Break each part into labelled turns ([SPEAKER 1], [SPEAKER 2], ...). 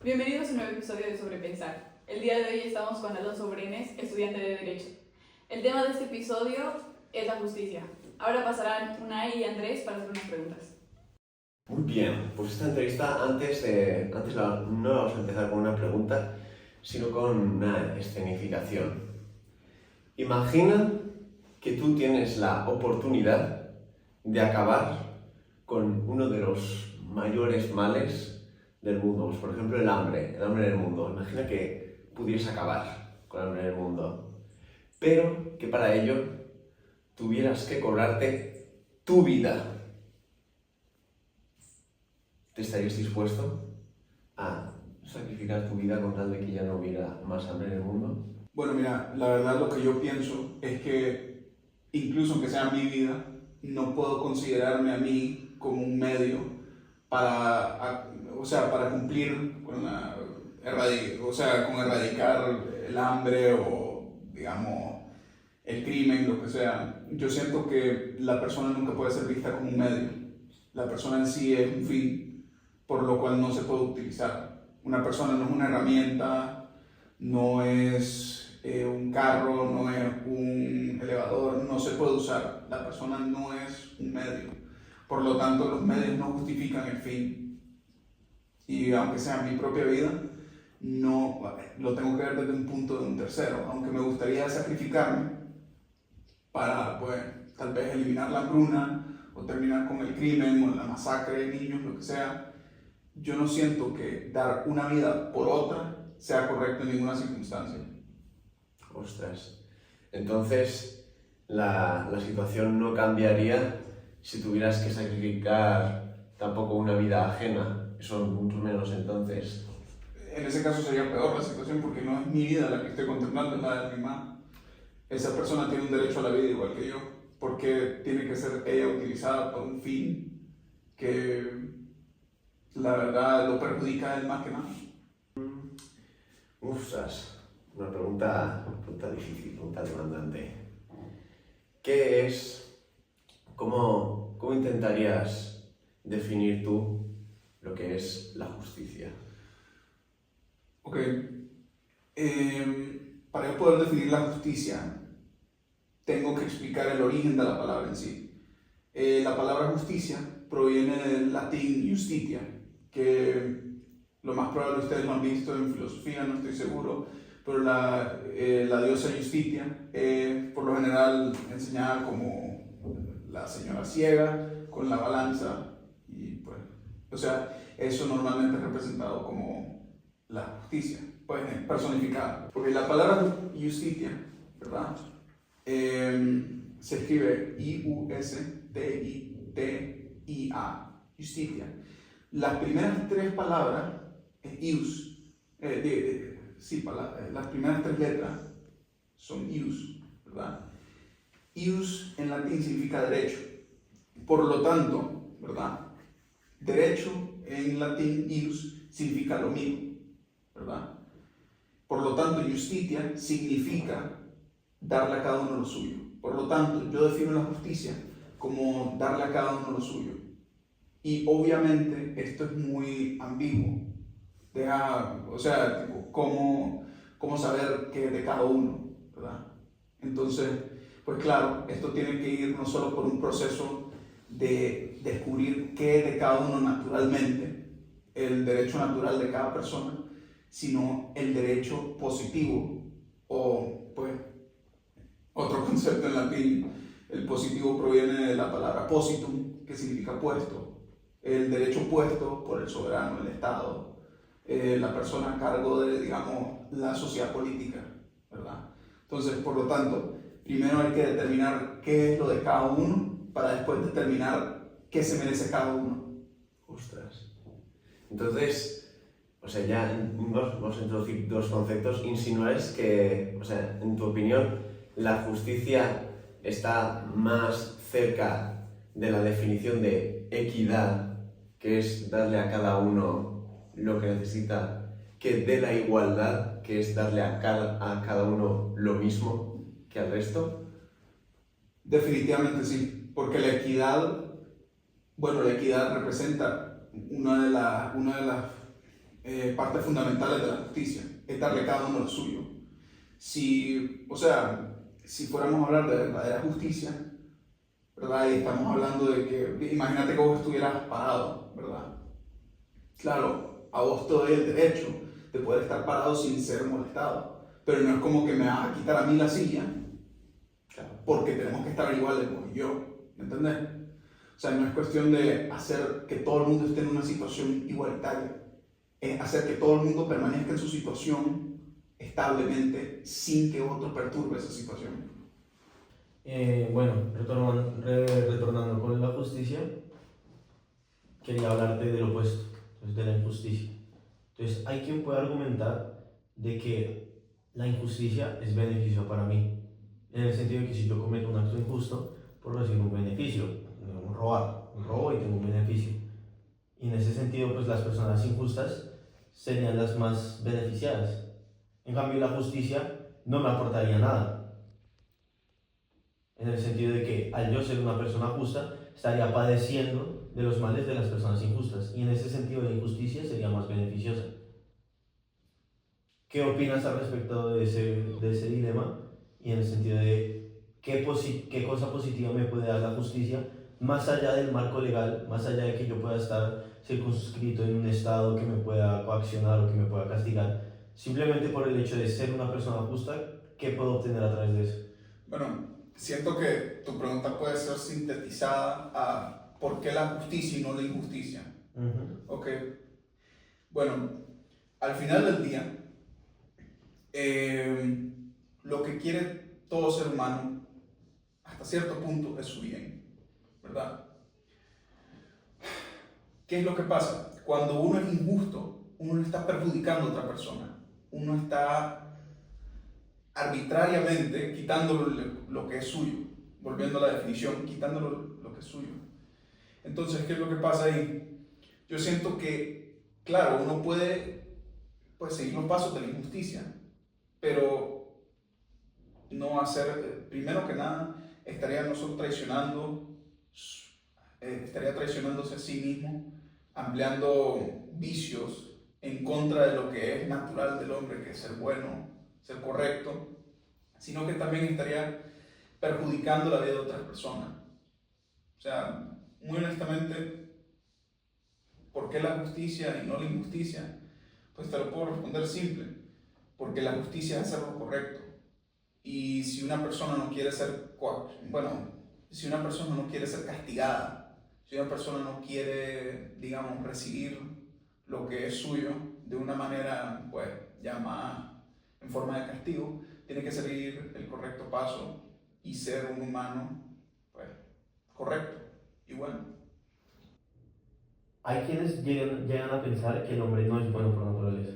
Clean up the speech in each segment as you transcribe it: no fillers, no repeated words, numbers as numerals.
[SPEAKER 1] Bienvenidos a un nuevo episodio de Sobrepensar. El día de hoy estamos con Alonso Brenes, estudiante de Derecho. El tema de este episodio es la justicia. Ahora pasarán Unai y Andrés para hacer unas preguntas.
[SPEAKER 2] Muy bien, pues esta entrevista no vamos a empezar con una pregunta, sino con una escenificación. Imagina que tú tienes la oportunidad de acabar con uno de los mayores males del mundo, pues por ejemplo el hambre del mundo. Imagina que pudieras acabar con el hambre del mundo, pero que para ello tuvieras que cobrarte tu vida. ¿Te estarías dispuesto a sacrificar tu vida con tal de que ya no hubiera más hambre en el mundo?
[SPEAKER 3] Bueno, mira, la verdad lo que yo pienso es que incluso aunque sea mi vida, no puedo considerarme a mí como un medio para cumplir con con erradicar el hambre o, digamos, el crimen, lo que sea. Yo siento que la persona nunca puede ser vista como un medio. La persona en sí es un fin, por lo cual no se puede utilizar. Una persona no es una herramienta, no es un carro, no es un elevador, no se puede usar. La persona no es un medio. Por lo tanto, los medios no justifican el fin. Y aunque sea mi propia vida, no lo tengo que ver desde un punto de un tercero. Aunque me gustaría sacrificarme para, pues, tal vez eliminar la hambruna o terminar con el crimen o la masacre de niños, lo que sea, yo no siento que dar una vida por otra sea correcto en ninguna circunstancia.
[SPEAKER 2] Ostras, entonces la situación no cambiaría si tuvieras que sacrificar tampoco una vida ajena, eso mucho menos entonces.
[SPEAKER 3] En ese caso sería peor la situación porque no es mi vida la que estoy contemplando, es la de mi mamá. Esa persona tiene un derecho a la vida igual que yo, porque tiene que ser ella utilizada para un fin que la verdad lo perjudica a él más que nada.
[SPEAKER 2] Ostras, una pregunta difícil, pregunta demandante. ¿Qué es, cómo intentarías definir tú lo que es la justicia?
[SPEAKER 3] Ok, para yo poder definir la justicia, tengo que explicar el origen de la palabra en sí. La palabra justicia proviene del latín justitia, que lo más probable ustedes lo han visto en filosofía, no estoy seguro, pero la diosa Justitia es por lo general enseñada como la señora ciega con la balanza y pues, o sea, eso normalmente es representado como la justicia, pues personificada. Porque la palabra Justitia, ¿verdad? Se escribe I-U-S-T-I-T-I-A, Justitia. Las primeras tres palabras, ius, las primeras tres letras son ius, ¿verdad? Ius en latín significa derecho. Por lo tanto, ¿verdad? Derecho en latín ius significa lo mismo, ¿verdad? Por lo tanto, justitia significa darle a cada uno lo suyo. Por lo tanto, yo defino la justicia como darle a cada uno lo suyo. Y obviamente esto es muy ambiguo. ¿Cómo saber qué es de cada uno, ¿verdad? Entonces, pues claro, esto tiene que ir no solo por un proceso de descubrir qué es de cada uno naturalmente, el derecho natural de cada persona, sino el derecho positivo, o pues otro concepto en latín. El positivo proviene de la palabra positum, que significa puesto. El derecho puesto por el soberano, el Estado, la persona a cargo de, digamos, la sociedad política, ¿verdad? Entonces, por lo tanto, primero hay que determinar qué es lo de cada uno para después determinar qué se merece cada uno.
[SPEAKER 2] Ostras. Entonces, o sea, ya vamos a introducir dos conceptos. Insinuáis que, o sea, en tu opinión, la justicia está más cerca de la definición de equidad, que es darle a cada uno lo que necesita, que de la igualdad, que es darle a cada uno lo mismo que al resto.
[SPEAKER 3] Definitivamente sí, porque la equidad representa una de las partes fundamentales de la justicia, es darle a cada uno lo suyo. Si, o sea, si fuéramos a hablar de verdadera justicia, ¿verdad? Y estamos hablando de que, imagínate que vos estuvieras parado, ¿verdad? Claro, a vos te doy el derecho de poder estar parado sin ser molestado, pero no es como que me vas a quitar a mí la silla, porque tenemos que estar iguales vos y yo, ¿me entendés? O sea, no es cuestión de hacer que todo el mundo esté en una situación igualitaria, es hacer que todo el mundo permanezca en su situación establemente sin que otro perturbe esa situación.
[SPEAKER 4] Bueno, retornando con la justicia, quería hablarte del opuesto, entonces, de la injusticia. Entonces, hay quien puede argumentar de que la injusticia es beneficio para mí, en el sentido de que si yo cometo un acto injusto, pues recibo un beneficio, un robo y tengo un beneficio. Y en ese sentido, pues las personas injustas serían las más beneficiadas. En cambio, la justicia no me aportaría nada. En el sentido de que al yo ser una persona justa, estaría padeciendo de los males de las personas injustas. Y en ese sentido, la injusticia sería más beneficiosa. ¿Qué opinas al respecto de ese dilema? Y en el sentido de qué cosa positiva me puede dar la justicia, más allá del marco legal, más allá de que yo pueda estar circunscrito en un estado que me pueda coaccionar o que me pueda castigar, simplemente por el hecho de ser una persona justa, ¿qué puedo obtener a través de eso?
[SPEAKER 3] Bueno, siento que tu pregunta puede ser sintetizada a ¿por qué la justicia y no la injusticia? Ok. Bueno, al final del día, lo que quiere todo ser humano, hasta cierto punto, es su bien, ¿verdad? ¿Qué es lo que pasa? Cuando uno es injusto, uno no está perjudicando a otra persona, uno está arbitrariamente quitándole lo que es suyo, volviendo a la definición, quitándole lo que es suyo. Entonces, ¿qué es lo que pasa ahí? Yo siento que, claro, uno puede seguir los pasos de la injusticia, pero no hacer, primero que nada, estaría traicionándose a sí mismo, ampliando vicios en contra de lo que es natural del hombre, que es ser bueno, ser correcto, sino que también estaría perjudicando la vida de otras personas. O sea, muy honestamente, ¿por qué la justicia y no la injusticia? Pues te lo puedo responder simple, porque la justicia es hacer lo correcto. Y si una persona no quiere ser, si una persona no quiere ser castigada, si una persona no quiere, digamos, recibir lo que es suyo de una manera, pues, ya más en forma de castigo, tiene que seguir el correcto paso y ser un humano, pues, correcto y bueno.
[SPEAKER 4] Hay quienes llegan a pensar que el hombre no es bueno por naturaleza.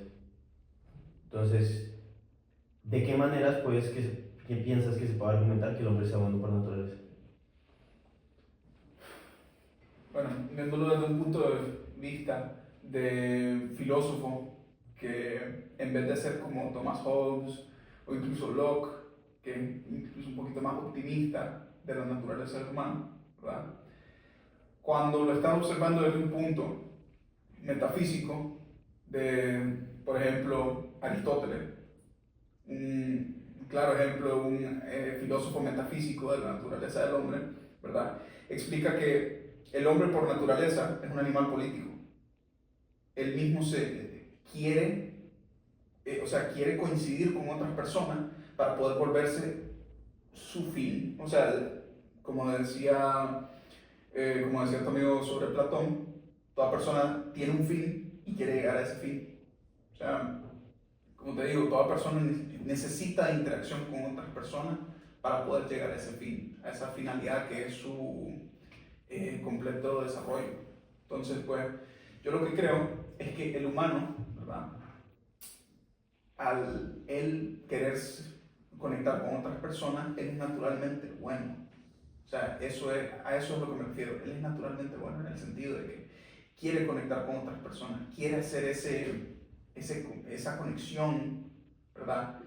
[SPEAKER 4] Entonces, ¿de qué maneras qué piensas que se puede argumentar que el hombre sea bueno por naturaleza?
[SPEAKER 3] Bueno, viéndolo desde un punto de vista de filósofo que en vez de ser como Thomas Hobbes o incluso Locke, que es incluso un poquito más optimista de la naturaleza del humano, ¿verdad? Cuando lo están observando desde un punto metafísico de, por ejemplo, Aristóteles, un claro ejemplo, un filósofo metafísico de la naturaleza del hombre, ¿verdad? Explica que el hombre por naturaleza es un animal político. Él mismo quiere coincidir con otras personas para poder volverse su fin. O sea, como decía tu amigo sobre Platón, toda persona tiene un fin y quiere llegar a ese fin. O sea, como te digo, toda persona necesita interacción con otras personas para poder llegar a ese fin, a esa finalidad que es su completo desarrollo. Entonces, pues, yo lo que creo es que el humano, ¿verdad? Al él querer conectar con otras personas, él es naturalmente bueno. O sea, a eso es lo que me refiero. Él es naturalmente bueno en el sentido de que quiere conectar con otras personas, quiere hacer esa conexión, ¿verdad?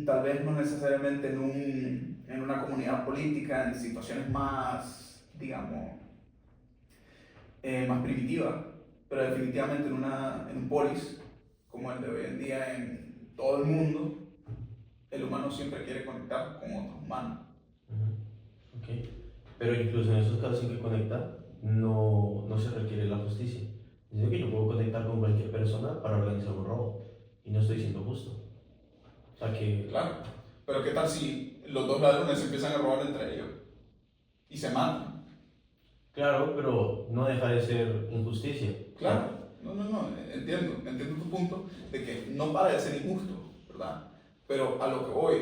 [SPEAKER 3] Tal vez no necesariamente en una comunidad política, en situaciones más, digamos, más primitivas, pero definitivamente en un polis, como el de hoy en día en todo el mundo, el humano siempre quiere conectar con otros humanos.
[SPEAKER 4] Ok. Pero incluso en esos casos en que conecta, no se requiere la justicia. Es decir, que yo puedo conectar con cualquier persona para organizar un robo y no estoy siendo justo. O sea que...
[SPEAKER 3] Claro, pero ¿qué tal si los dos ladrones empiezan a robar entre ellos y se matan?
[SPEAKER 4] Claro, pero no deja de ser injusticia.
[SPEAKER 3] Claro, no, entiendo tu punto de que no para de ser injusto, ¿verdad? Pero a lo que voy,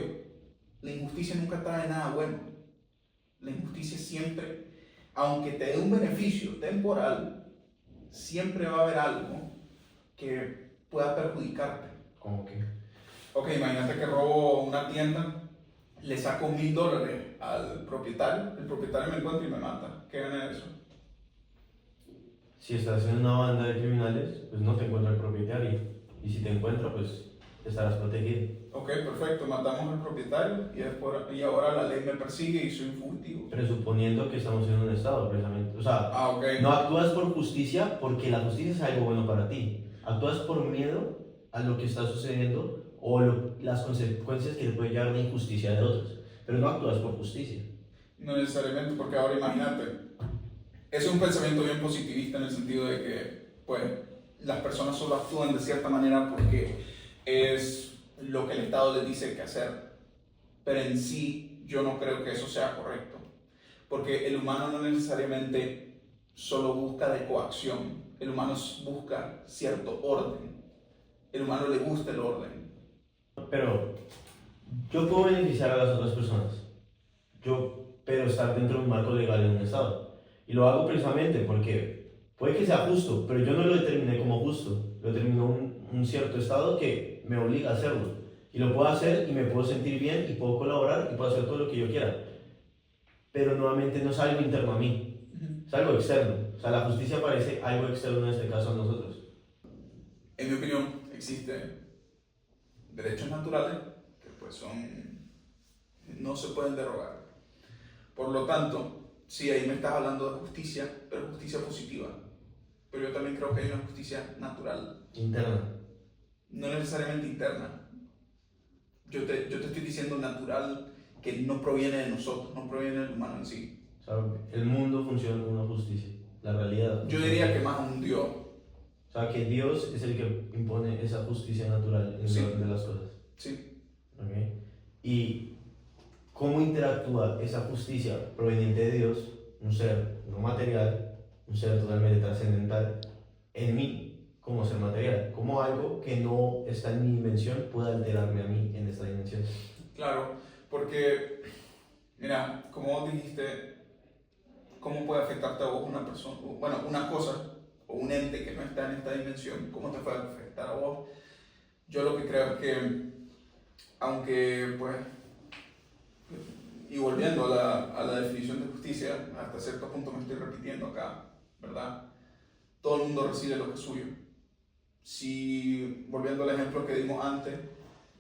[SPEAKER 3] la injusticia nunca trae nada bueno. La injusticia siempre, aunque te dé un beneficio temporal, siempre va a haber algo que pueda perjudicarte.
[SPEAKER 4] Como que...
[SPEAKER 3] Ok, imagínate que robo una tienda, le saco $1000 al propietario, el propietario me encuentra y me mata. ¿Qué gana de eso?
[SPEAKER 4] Si estás en una banda de criminales, pues no te encuentra el propietario. Y si te encuentra, pues estarás protegido.
[SPEAKER 3] Ok, perfecto, matamos al propietario y ahora la ley me persigue y soy un fugitivo.
[SPEAKER 4] Presuponiendo que estamos en un estado, precisamente. O sea,
[SPEAKER 3] Ok.
[SPEAKER 4] no actúas por justicia porque la justicia es algo bueno para ti. Actúas por miedo a lo que está sucediendo o las consecuencias que le puede llevar la injusticia de otros. Pero no actúas por justicia.
[SPEAKER 3] No necesariamente, porque ahora imagínate, es un pensamiento bien positivista en el sentido de que, pues, las personas solo actúan de cierta manera porque es lo que el Estado les dice que hacer. Pero en sí, yo no creo que eso sea correcto. Porque el humano no necesariamente solo busca de coacción. El humano busca cierto orden. El humano le gusta el orden.
[SPEAKER 4] Pero yo puedo beneficiar a las otras personas. Pero estar dentro de un marco legal en un estado. Y lo hago precisamente porque puede que sea justo, pero yo no lo determiné como justo. Lo determinó un cierto estado que me obliga a hacerlo. Y lo puedo hacer y me puedo sentir bien y puedo colaborar y puedo hacer todo lo que yo quiera. Pero nuevamente no es algo interno a mí, es algo externo. O sea, la justicia parece algo externo en este caso a nosotros.
[SPEAKER 3] En mi opinión, existen derechos naturales que pues no se pueden derogar. Por lo tanto, sí, ahí me estás hablando de justicia, pero justicia positiva. Pero yo también creo que hay una justicia natural.
[SPEAKER 4] Interna.
[SPEAKER 3] No necesariamente interna. Yo te estoy diciendo natural, que no proviene de nosotros, no proviene del humano en sí.
[SPEAKER 4] O sea, el mundo funciona con una justicia, la realidad.
[SPEAKER 3] Yo diría que más un Dios.
[SPEAKER 4] O sea, que Dios es el que impone esa justicia natural en el orden de las cosas.
[SPEAKER 3] Sí.
[SPEAKER 4] ¿Okay? Y cómo interactúa esa justicia proveniente de Dios, un ser no material, un ser totalmente trascendental, en mí como ser material, como algo que no está en mi dimensión puede alterarme a mí en esta dimensión.
[SPEAKER 3] Claro, porque, mira, como vos dijiste, ¿cómo puede afectarte a vos una persona, bueno, una cosa o un ente que no está en esta dimensión? ¿Cómo te puede afectar a vos? Yo lo que creo es que, aunque, pues, y volviendo a la definición de justicia, hasta cierto punto me estoy repitiendo acá, ¿verdad? Todo el mundo recibe lo que es suyo. Si, volviendo al ejemplo que dimos antes,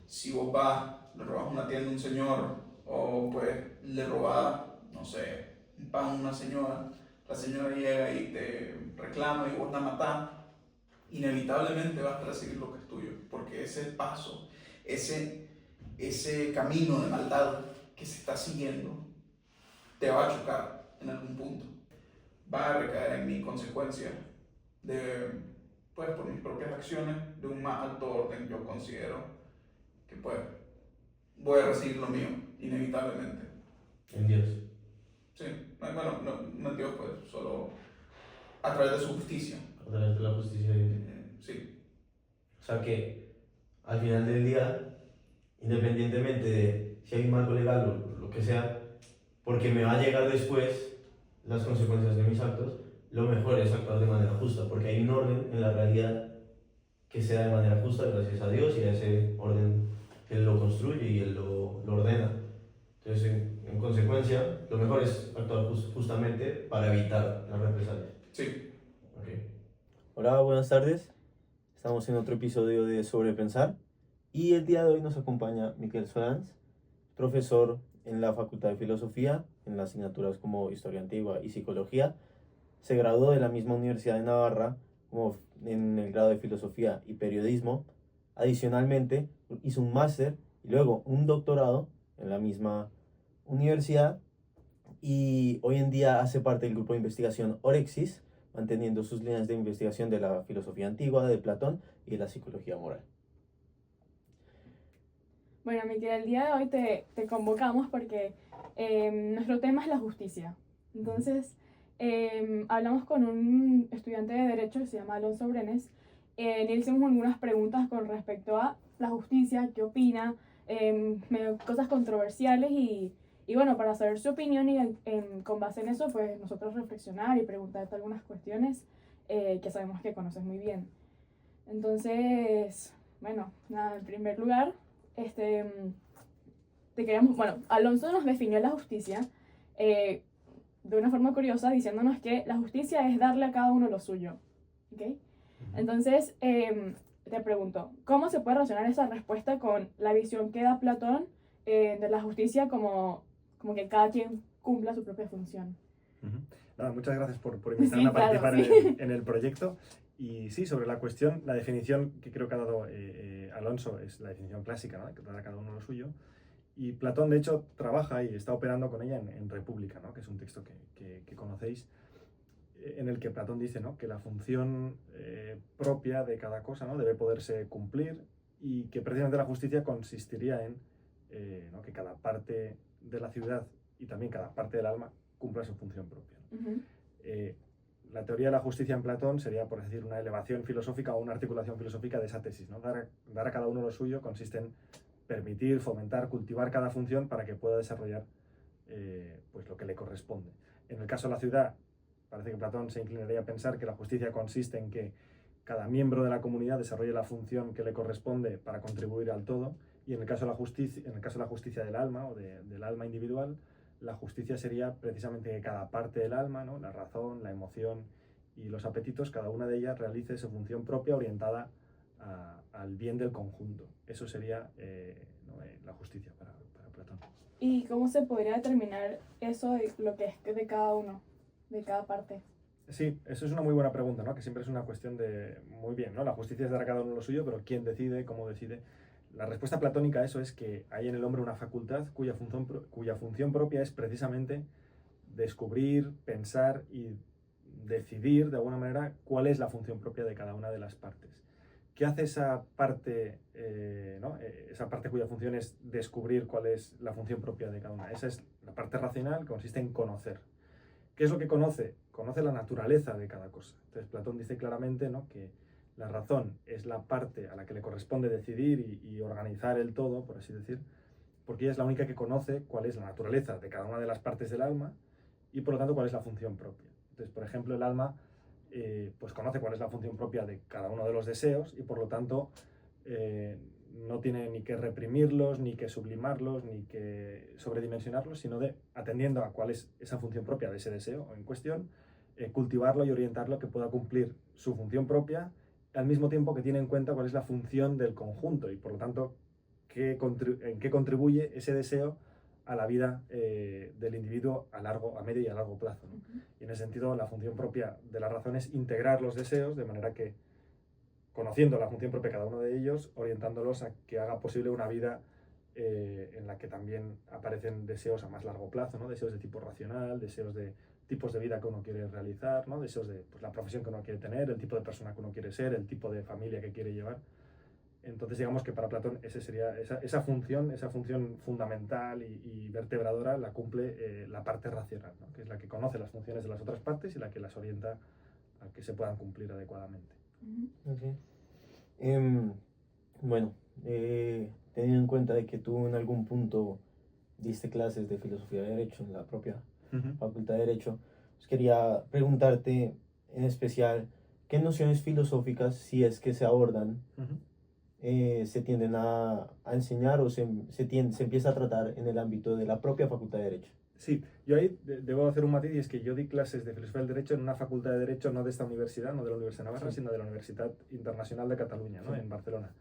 [SPEAKER 3] si vos vas, le robas una tienda a un señor, o pues le robas, no sé, un pan a una señora, la señora llega y te reclama y vos la matás, inevitablemente vas a recibir lo que es tuyo, porque ese paso, ese camino de maldad que se está siguiendo, te va a chocar en algún punto. Va a recaer en mi consecuencia de, pues, por mis propias acciones, de un más alto orden. Yo considero que, pues, voy a recibir lo mío, inevitablemente.
[SPEAKER 4] En Dios.
[SPEAKER 3] Sí, bueno, no en Dios, pues, solo a través de su justicia.
[SPEAKER 4] A través de la justicia de Dios.
[SPEAKER 3] Sí.
[SPEAKER 4] O sea que al final del día, independientemente de si hay un marco legal o lo que sea, porque me va a llegar después las consecuencias de mis actos, lo mejor es actuar de manera justa, porque hay un orden en la realidad que se da de manera justa gracias a Dios y a ese orden que Él lo construye y Él lo ordena. Entonces, en consecuencia, lo mejor es actuar justamente para evitar las represalias.
[SPEAKER 3] Sí.
[SPEAKER 4] Okay. Hola, buenas tardes. Estamos en otro episodio de Sobrepensar y el día de hoy nos acompaña Miquel Solans, profesor en la Facultad de Filosofía, en las asignaturas como Historia Antigua y Psicología. Se graduó de la misma Universidad de Navarra como en el grado de Filosofía y Periodismo Adicionalmente, hizo un máster y luego un doctorado en la misma universidad y hoy en día hace parte del grupo de investigación Orexis, manteniendo sus líneas de investigación de la filosofía antigua, de Platón y de la psicología moral.
[SPEAKER 5] Bueno, Miquel, el día de hoy te convocamos porque nuestro tema es la justicia. Entonces, hablamos con un estudiante de Derecho que se llama Alonso Brenes. Le hicimos algunas preguntas con respecto a la justicia, qué opina, cosas controversiales y bueno, para saber su opinión y con base en eso, pues nosotros reflexionar y preguntarte algunas cuestiones que sabemos que conoces muy bien. Entonces, bueno, nada, en primer lugar, Alonso nos definió la justicia de una forma curiosa diciéndonos que la justicia es darle a cada uno lo suyo, ¿ok? Entonces, te pregunto, ¿cómo se puede relacionar esa respuesta con la visión que da Platón de la justicia como que cada quien cumpla su propia función?
[SPEAKER 6] Nada, muchas gracias por invitarme a participar en el proyecto. Y sí, sobre la cuestión, la definición que creo que ha dado Alonso es la definición clásica, ¿no? Que da cada uno lo suyo. Y Platón, de hecho, trabaja y está operando con ella en República, ¿no? Que es un texto que conocéis, en el que Platón dice, ¿no? Que la función propia de cada cosa, ¿no? Debe poderse cumplir y que precisamente la justicia consistiría en ¿no? que cada parte de la ciudad y también cada parte del alma cumpla su función propia, ¿no? La teoría de la justicia en Platón sería, por decir, una elevación filosófica o una articulación filosófica de esa tesis, ¿no? Dar a cada uno lo suyo consiste en permitir, fomentar, cultivar cada función para que pueda desarrollar pues lo que le corresponde. En el caso de la ciudad, parece que Platón se inclinaría a pensar que la justicia consiste en que cada miembro de la comunidad desarrolle la función que le corresponde para contribuir al todo, y en el caso de la justicia del alma o del alma individual, la justicia sería precisamente que cada parte del alma, ¿no? La razón, la emoción y los apetitos, cada una de ellas realice su función propia orientada al bien del conjunto. Eso sería la justicia para Platón.
[SPEAKER 5] ¿Y cómo se podría determinar eso de lo que es de cada uno, de cada parte?
[SPEAKER 6] Sí, eso es una muy buena pregunta, ¿no? Que siempre es una cuestión de, muy bien, ¿no? La justicia es dar a cada uno lo suyo, pero ¿quién decide? ¿Cómo decide? La respuesta platónica a eso es que hay en el hombre una facultad cuya función propia es precisamente descubrir, pensar y decidir de alguna manera cuál es la función propia de cada una de las partes. ¿Qué hace esa parte, esa parte cuya función es descubrir cuál es la función propia de cada una? Esa es la parte racional, que consiste en conocer. ¿Qué es lo que conoce? Conoce la naturaleza de cada cosa. Entonces Platón dice claramente, ¿no? Que la razón es la parte a la que le corresponde decidir y organizar el todo, por así decir, porque ella es la única que conoce cuál es la naturaleza de cada una de las partes del alma y por lo tanto cuál es la función propia. Entonces, por ejemplo, el alma pues conoce cuál es la función propia de cada uno de los deseos y por lo tanto no tiene ni que reprimirlos, ni que sublimarlos, ni que sobredimensionarlos, sino atendiendo a cuál es esa función propia de ese deseo en cuestión, cultivarlo y orientarlo a que pueda cumplir su función propia, al mismo tiempo que tiene en cuenta cuál es la función del conjunto y por lo tanto en qué contribuye ese deseo a la vida del individuo a medio y a largo plazo, ¿no? Y en ese sentido la función propia de la razón es integrar los deseos de manera que, conociendo la función propia de cada uno de ellos, orientándolos a que haga posible una vida en la que también aparecen deseos a más largo plazo, ¿no? Deseos de tipo racional, deseos de tipos de vida que uno quiere realizar, ¿no? Deseos de la profesión que uno quiere tener, el tipo de persona que uno quiere ser, el tipo de familia que quiere llevar. Entonces digamos que para Platón esa función fundamental y vertebradora la cumple la parte racional, ¿no? Que es la que conoce las funciones de las otras partes y la que las orienta a que se puedan cumplir adecuadamente.
[SPEAKER 4] Okay. Bueno, teniendo en cuenta de que tú en algún punto diste clases de filosofía de Derecho en la propia Facultad de Derecho, pues quería preguntarte en especial qué nociones filosóficas, si es que se abordan, se tienden a enseñar o se empieza a tratar en el ámbito de la propia Facultad de Derecho.
[SPEAKER 6] Sí, yo ahí debo hacer un matiz y es que yo di clases de filosofía del derecho en una facultad de derecho no de esta universidad, no de la Universidad de Navarra, sino de la Universidad Internacional de Cataluña, ¿no? En Barcelona.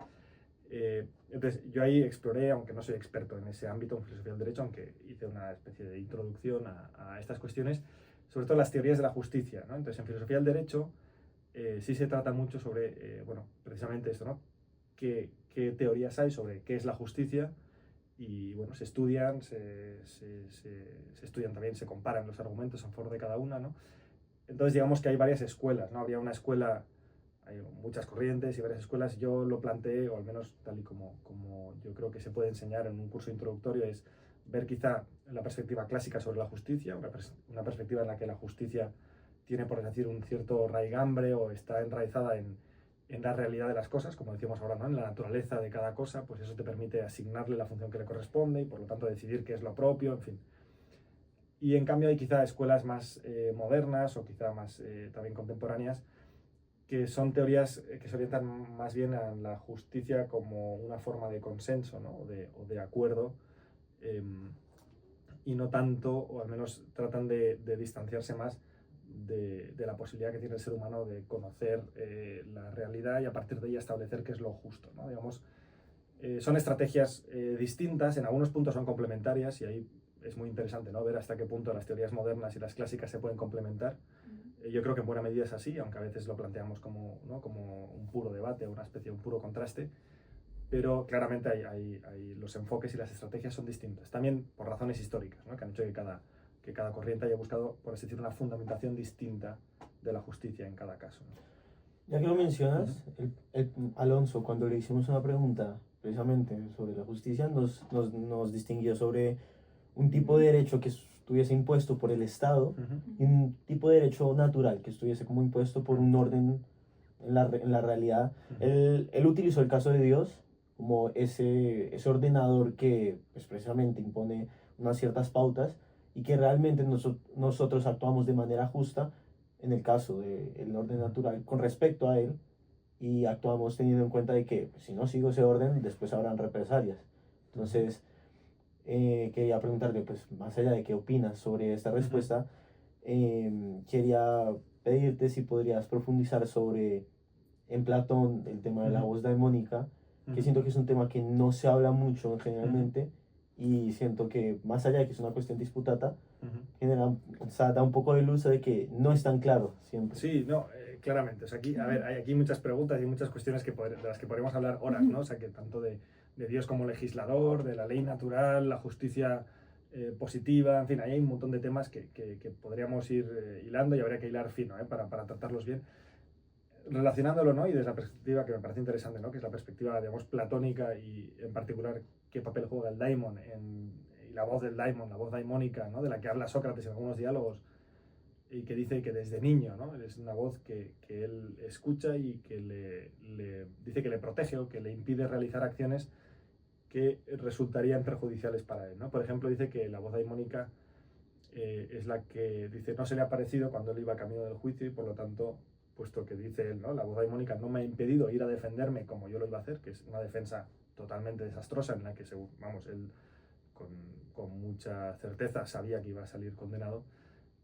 [SPEAKER 6] Entonces yo ahí exploré, aunque no soy experto en ese ámbito en filosofía del derecho, aunque hice una especie de introducción a estas cuestiones, sobre todo las teorías de la justicia, ¿no? Entonces en filosofía del derecho sí se trata mucho sobre, precisamente esto, ¿no? qué teorías hay sobre qué es la justicia y bueno, se estudian, se estudian también, se comparan los argumentos en favor de cada una, ¿no? Entonces digamos que hay varias escuelas, ¿no? Habría una escuela, hay muchas corrientes y varias escuelas. Yo lo planteé, o al menos tal y como yo creo que se puede enseñar en un curso introductorio, es ver quizá la perspectiva clásica sobre la justicia, una perspectiva en la que la justicia tiene, por decir, un cierto raigambre o está enraizada en la realidad de las cosas, como decíamos ahora, ¿no? En la naturaleza de cada cosa, pues eso te permite asignarle la función que le corresponde y por lo tanto decidir qué es lo propio, en fin. Y en cambio hay quizá escuelas más modernas o quizá más también contemporáneas, que son teorías que se orientan más bien a la justicia como una forma de consenso, ¿no? o de acuerdo, y no tanto, o al menos tratan de distanciarse más de la posibilidad que tiene el ser humano de conocer la realidad y a partir de ella establecer qué es lo justo, ¿no? Digamos, son estrategias distintas, en algunos puntos son complementarias y ahí es muy interesante, ¿no? Ver hasta qué punto las teorías modernas y las clásicas se pueden complementar. Yo creo que en buena medida es así, aunque a veces lo planteamos como, ¿no? como un puro debate o una especie de un puro contraste, pero claramente hay los enfoques y las estrategias son distintas, también por razones históricas, ¿no? Que han hecho que cada corriente haya buscado, por así decirlo, una fundamentación distinta de la justicia en cada caso, ¿no?
[SPEAKER 4] Ya que lo mencionas, Alonso, cuando le hicimos una pregunta precisamente sobre la justicia, nos distinguió sobre un tipo de derecho que estuviese impuesto por el Estado y un tipo de derecho natural que estuviese como impuesto por un orden en la realidad. Él utilizó el caso de Dios como ese ordenador que pues, precisamente impone unas ciertas pautas y que realmente nosotros actuamos de manera justa en el caso del orden natural con respecto a él y actuamos teniendo en cuenta de que pues, si no sigo ese orden después habrán represalias. Entonces quería preguntarte, pues más allá de qué opinas sobre esta respuesta, quería pedirte si podrías profundizar sobre en Platón el tema de la voz daimónica, que siento que es un tema que no se habla mucho generalmente y siento que más allá de que es una cuestión disputada, genera, o sea, da un poco de luz de que no es tan claro siempre.
[SPEAKER 6] Sí, no, claramente. O sea, aquí, a ver, hay aquí muchas preguntas y muchas cuestiones de las que podríamos hablar horas, ¿no? O sea, que tanto de Dios como legislador, de la ley natural, la justicia positiva, en fin, ahí hay un montón de temas que podríamos ir hilando y habría que hilar fino para tratarlos bien. Relacionándolo, ¿no? Y desde la perspectiva que me parece interesante, ¿no? Que es la perspectiva, digamos, platónica y en particular qué papel juega el daimon y la voz del daimon, la voz daimónica, ¿no? De la que habla Sócrates en algunos diálogos y que dice que desde niño, ¿no? Es una voz que él escucha y que le dice que le protege o que le impide realizar acciones que resultarían perjudiciales para él, ¿no? Por ejemplo, dice que la voz daimónica es la que dice no se le ha parecido cuando él iba camino del juicio y por lo tanto, puesto que dice él, ¿no? La voz daimónica no me ha impedido ir a defenderme como yo lo iba a hacer, que es una defensa totalmente desastrosa en la que, vamos, él con mucha certeza sabía que iba a salir condenado,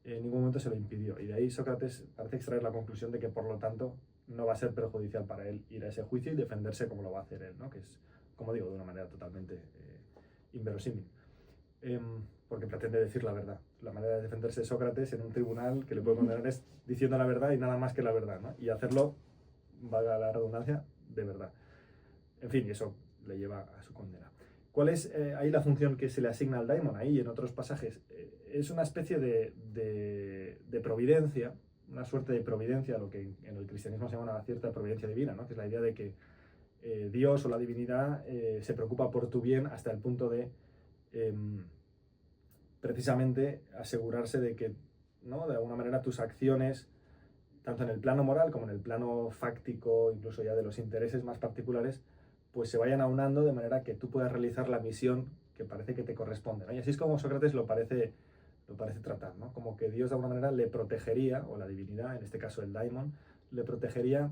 [SPEAKER 6] en ningún momento se lo impidió. Y de ahí Sócrates parece extraer la conclusión de que, por lo tanto, no va a ser perjudicial para él ir a ese juicio y defenderse como lo va a hacer él, ¿no? Que es, como digo, de una manera totalmente inverosímil. Porque pretende decir la verdad. La manera de defenderse de Sócrates en un tribunal que le puede condenar es diciendo la verdad y nada más que la verdad, ¿no? Y hacerlo, valga la redundancia, de verdad. En fin, y eso le lleva a su condena. ¿Cuál es ahí la función que se le asigna al daimon? Ahí en otros pasajes es una especie de providencia, una suerte de providencia, lo que en el cristianismo se llama una cierta providencia divina, ¿no? Que es la idea de que Dios o la divinidad se preocupa por tu bien hasta el punto de precisamente asegurarse de que, ¿no? De alguna manera tus acciones, tanto en el plano moral como en el plano fáctico, incluso ya de los intereses más particulares, pues se vayan aunando de manera que tú puedas realizar la misión que parece que te corresponde, ¿no? Y así es como Sócrates lo parece tratar, ¿no? Como que Dios de alguna manera le protegería, o la divinidad, en este caso el daimon, le protegería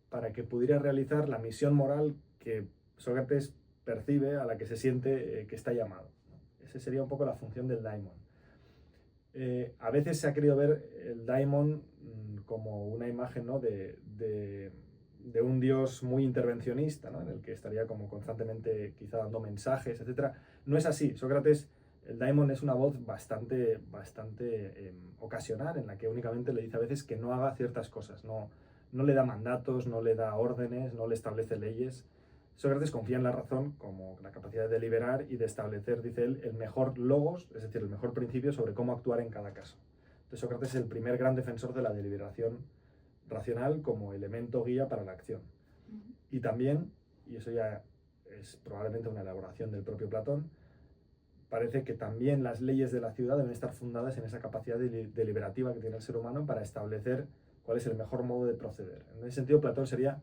[SPEAKER 6] para que pudiera realizar la misión moral que Sócrates percibe, a la que se siente que está llamado, ¿no? Esa sería un poco la función del daimon. A veces se ha querido ver el daimon como una imagen, ¿no? de un dios muy intervencionista, ¿no? En el que estaría como constantemente quizá dando mensajes, etc. No es así. Sócrates, el daimon es una voz bastante ocasional, en la que únicamente le dice a veces que no haga ciertas cosas, no no le da mandatos, no le da órdenes, no le establece leyes. Sócrates confía en la razón como la capacidad de deliberar y de establecer, dice él, el mejor logos, es decir, el mejor principio sobre cómo actuar en cada caso. Entonces Sócrates es el primer gran defensor de la deliberación racional como elemento guía para la acción. Y también, y eso ya es probablemente una elaboración del propio Platón, parece que también las leyes de la ciudad deben estar fundadas en esa capacidad deliberativa que tiene el ser humano para establecer cuál es el mejor modo de proceder. En ese sentido, Platón sería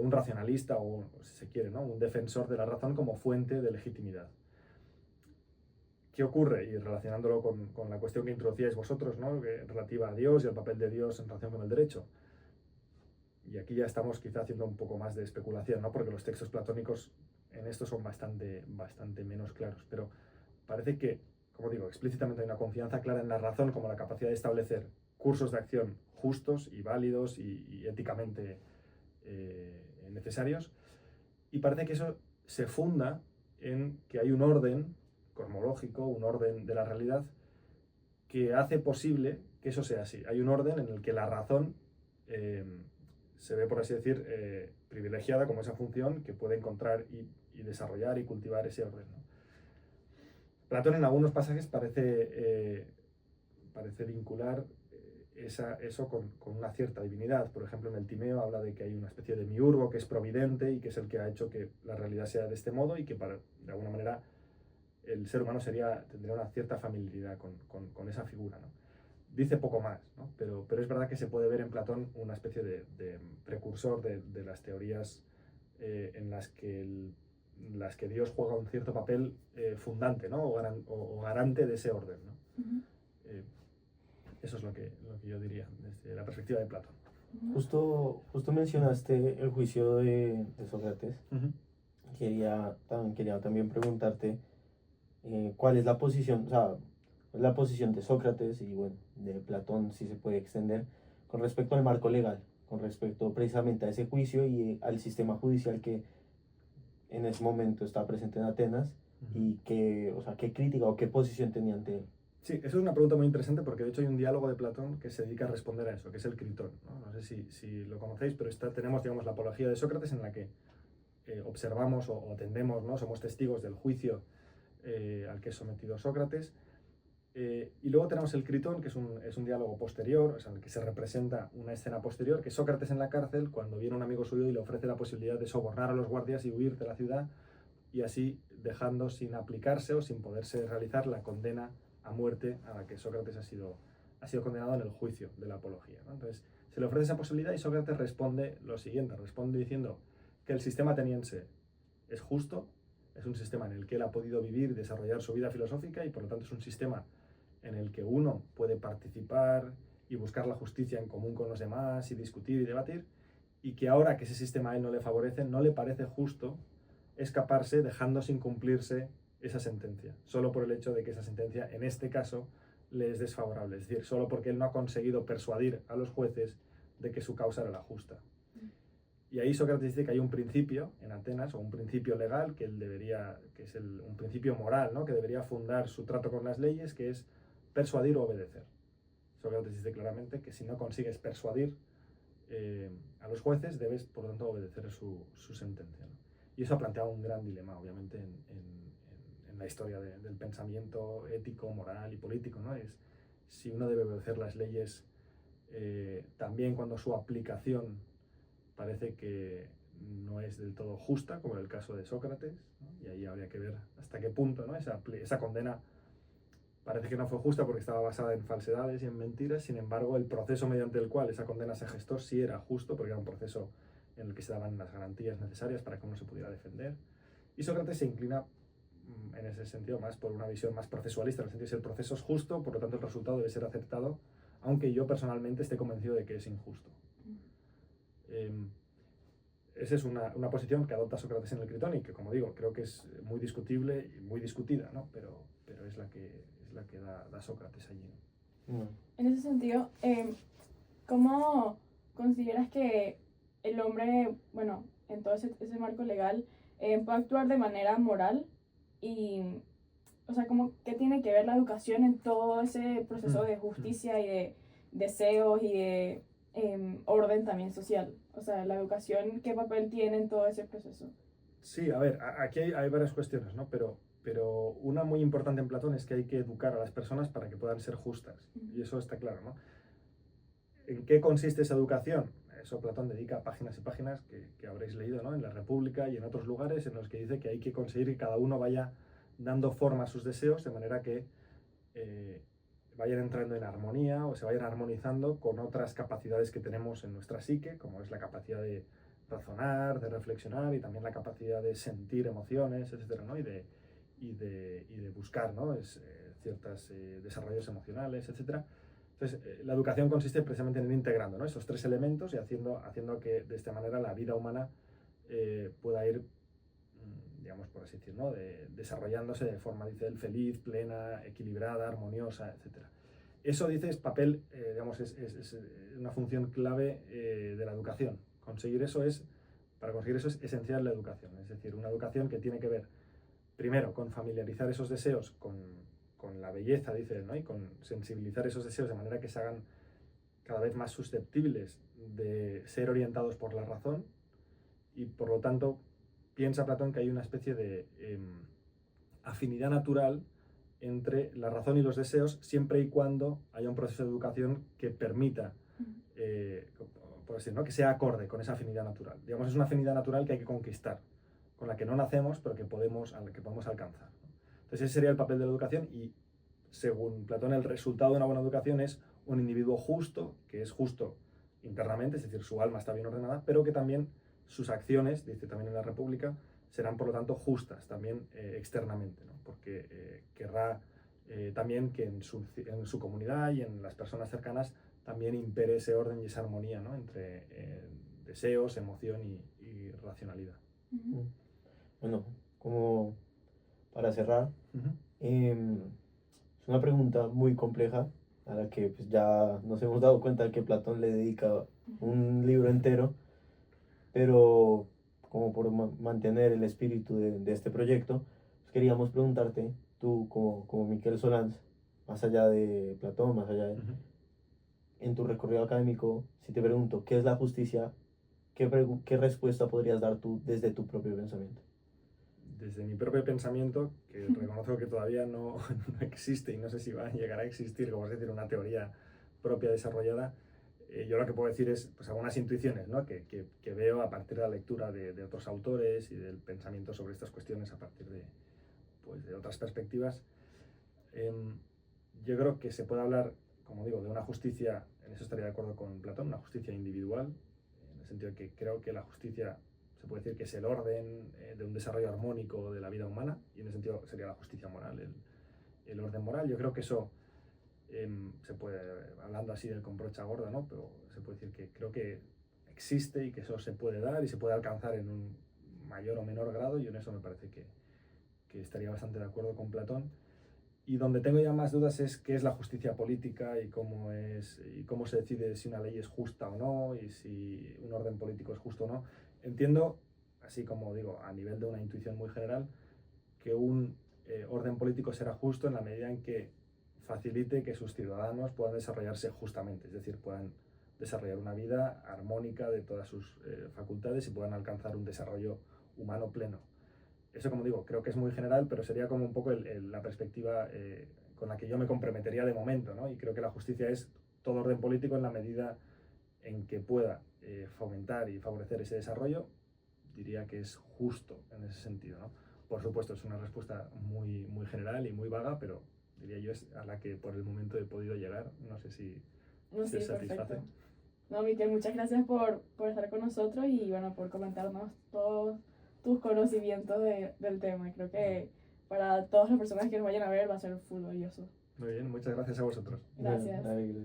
[SPEAKER 6] un racionalista o, si se quiere, ¿no?, un defensor de la razón como fuente de legitimidad. ¿Qué ocurre? Y relacionándolo con la cuestión que introducíais vosotros, ¿no?, relativa a Dios y al papel de Dios en relación con el derecho. Y aquí ya estamos quizá haciendo un poco más de especulación, ¿no?, porque los textos platónicos en esto son bastante menos claros. Pero parece que, como digo, explícitamente hay una confianza clara en la razón como la capacidad de establecer cursos de acción justos y válidos y éticamente necesarios. Y parece que eso se funda en que hay un orden cosmológico, un orden de la realidad que hace posible que eso sea así. Hay un orden en el que la razón se ve, por así decir, privilegiada como esa función que puede encontrar y desarrollar y cultivar ese orden, ¿no? Platón en algunos pasajes parece vincular eso con una cierta divinidad. Por ejemplo, en el Timeo habla de que hay una especie de miurgo que es providente y que es el que ha hecho que la realidad sea de este modo y que de alguna manera el ser humano tendría una cierta familiaridad con esa figura, ¿no? Dice poco más, ¿no? Pero es verdad que se puede ver en Platón una especie de precursor de las teorías en las que Dios juega un cierto papel fundante, ¿no?, o garante de ese orden, ¿no? Eso es lo que yo diría desde la perspectiva de Platón.
[SPEAKER 4] Justo mencionaste el juicio de Sócrates. Quería también preguntarte cuál es la posición, o sea, la posición de Sócrates y bueno, de Platón, si se puede extender, con respecto al marco legal, con respecto precisamente a ese juicio y al sistema judicial que en ese momento está presente en Atenas y qué crítica o qué posición tenía ante él.
[SPEAKER 6] Sí, eso es una pregunta muy interesante porque de hecho hay un diálogo de Platón que se dedica a responder a eso, que es el Critón, ¿no? No sé si lo conocéis, pero tenemos, digamos, la apología de Sócrates en la que observamos o atendemos, ¿no?, somos testigos del juicio al que es sometido Sócrates. Y luego tenemos el Critón, que es un diálogo posterior, o sea, en el que se representa una escena posterior, que es Sócrates en la cárcel cuando viene un amigo suyo y le ofrece la posibilidad de sobornar a los guardias y huir de la ciudad y así dejando sin aplicarse o sin poderse realizar la condena a muerte a la que Sócrates ha sido condenado en el juicio de la apología, ¿no? Entonces se le ofrece esa posibilidad y Sócrates responde lo siguiente, responde diciendo que el sistema ateniense es justo, es un sistema en el que él ha podido vivir y desarrollar su vida filosófica y por lo tanto es un sistema en el que uno puede participar y buscar la justicia en común con los demás y discutir y debatir, y que ahora que ese sistema a él no le favorece, no le parece justo escaparse dejando sin cumplirse esa sentencia, solo por el hecho de que esa sentencia, en este caso, le es desfavorable, es decir, solo porque él no ha conseguido persuadir a los jueces de que su causa era la justa. Y ahí Sócrates dice que hay un principio en Atenas, o un principio legal, que es un principio moral, ¿no?, que debería fundar su trato con las leyes, que es persuadir o obedecer. Sócrates dice claramente que si no consigues persuadir a los jueces, debes, por lo tanto, obedecer su sentencia, ¿no? Y eso ha planteado un gran dilema, obviamente, en la historia del pensamiento ético, moral y político, ¿no? Es si uno debe obedecer las leyes también cuando su aplicación parece que no es del todo justa, como en el caso de Sócrates, ¿no? Y ahí habría que ver hasta qué punto, ¿no?, esa condena parece que no fue justa porque estaba basada en falsedades y en mentiras. Sin embargo, el proceso mediante el cual esa condena se gestó sí era justo, porque era un proceso en el que se daban las garantías necesarias para que uno se pudiera defender. Y Sócrates se inclina en ese sentido más por una visión más procesualista, en el sentido de que el proceso es justo, por lo tanto el resultado debe ser aceptado, aunque yo personalmente esté convencido de que es injusto. Esa es una posición que adopta Sócrates en el Critón y que, como digo, creo que es muy discutible y muy discutida, ¿no? Pero es la que da Sócrates allí, ¿no?
[SPEAKER 5] En ese sentido, ¿cómo consideras que el hombre, bueno, en todo ese marco legal, puede actuar de manera moral? Y, o sea, ¿qué tiene que ver la educación en todo ese proceso de justicia y de deseos y de orden también social. O sea, la educación, ¿qué papel tiene en todo ese proceso?
[SPEAKER 6] Sí, a ver, aquí hay varias cuestiones, ¿no? Pero una muy importante en Platón es que hay que educar a las personas para que puedan ser justas. Y eso está claro, ¿no? ¿En qué consiste esa educación? Eso Platón dedica páginas y páginas que habréis leído, ¿no? En la República y en otros lugares en los que dice que hay que conseguir que cada uno vaya dando forma a sus deseos de manera que vayan entrando en armonía o se vayan armonizando con otras capacidades que tenemos en nuestra psique, como es la capacidad de razonar, de reflexionar y también la capacidad de sentir emociones, etcétera, ¿no? y de buscar, ¿no? Ciertos desarrollos emocionales, etcétera. Entonces, la educación consiste precisamente en ir integrando, ¿no? Esos tres elementos y haciendo que de esta manera la vida humana pueda ir, digamos, por así decirlo, ¿no? Desarrollándose de forma, dice él, feliz, plena, equilibrada, armoniosa, etcétera. Eso, dice, es papel, digamos, es una función clave de la educación. Para conseguir eso es esencial la educación, es decir, una educación que tiene que ver, primero, con familiarizar esos deseos con la belleza, dice él, ¿no? Y con sensibilizar esos deseos de manera que se hagan cada vez más susceptibles de ser orientados por la razón y, por lo tanto, piensa Platón que hay una especie de afinidad natural entre la razón y los deseos siempre y cuando haya un proceso de educación que permita, por así decirlo, ¿no? Que sea acorde con esa afinidad natural. Digamos, es una afinidad natural que hay que conquistar, con la que no nacemos, pero que podemos alcanzar, ¿no? Entonces ese sería el papel de la educación y, según Platón, el resultado de una buena educación es un individuo justo, que es justo internamente, es decir, su alma está bien ordenada, pero que también sus acciones, dice también en la República, serán por lo tanto justas también externamente, ¿no? Porque querrá también que en su comunidad y en las personas cercanas también impere ese orden y esa armonía, ¿no? Entre deseos, emoción y racionalidad.
[SPEAKER 4] Bueno, como para cerrar,
[SPEAKER 6] Uh-huh.
[SPEAKER 4] es una pregunta muy compleja a la que pues, ya nos hemos dado cuenta de que Platón le dedica un libro entero, pero como por mantener el espíritu de este proyecto, pues queríamos preguntarte, tú como Miquel Solans, más allá de Platón, más allá de,
[SPEAKER 6] Uh-huh.
[SPEAKER 4] en tu recorrido académico, si te pregunto, ¿qué es la justicia? ¿Qué respuesta podrías dar tú desde tu propio pensamiento?
[SPEAKER 6] Desde mi propio pensamiento, que reconozco que todavía no existe y no sé si va a llegar a existir, como es decir, una teoría propia desarrollada, yo lo que puedo decir es pues, algunas intuiciones, ¿no? que veo a partir de la lectura de otros autores y del pensamiento sobre estas cuestiones a partir de otras perspectivas. Yo creo que se puede hablar, como digo, de una justicia, en eso estaría de acuerdo con Platón, una justicia individual, en el sentido de que creo que la justicia se puede decir que es el orden de un desarrollo armónico de la vida humana, y en ese sentido sería la justicia moral, el orden moral. Yo creo que eso se puede, hablando así del con brocha gorda, ¿no? Pero se puede decir que creo que existe y que eso se puede dar y se puede alcanzar en un mayor o menor grado, y en eso me parece que estaría bastante de acuerdo con Platón. Y donde tengo ya más dudas es qué es la justicia política y cómo se decide si una ley es justa o no y si un orden político es justo o no. Entiendo, así como digo, a nivel de una intuición muy general, que un orden político será justo en la medida en que facilite que sus ciudadanos puedan desarrollarse justamente, es decir, puedan desarrollar una vida armónica de todas sus facultades y puedan alcanzar un desarrollo humano pleno. Eso, como digo, creo que es muy general, pero sería como un poco la perspectiva con la que yo me comprometería de momento, ¿no? Y creo que la justicia es todo orden político en la medida en que pueda fomentar y favorecer ese desarrollo, diría que es justo en ese sentido, ¿no? Por supuesto, es una respuesta muy, muy general y muy vaga, pero diría yo es a la que por el momento he podido llegar. No sé si
[SPEAKER 5] No, sí,
[SPEAKER 6] os satisface.
[SPEAKER 5] perfecto. No, Miquel, muchas gracias por estar con nosotros y bueno, por comentarnos todos tus conocimientos del tema. Creo que para todas las personas que nos vayan a ver va a ser full valioso.
[SPEAKER 6] Muy bien, muchas gracias a vosotros.
[SPEAKER 5] Gracias.
[SPEAKER 4] Gracias.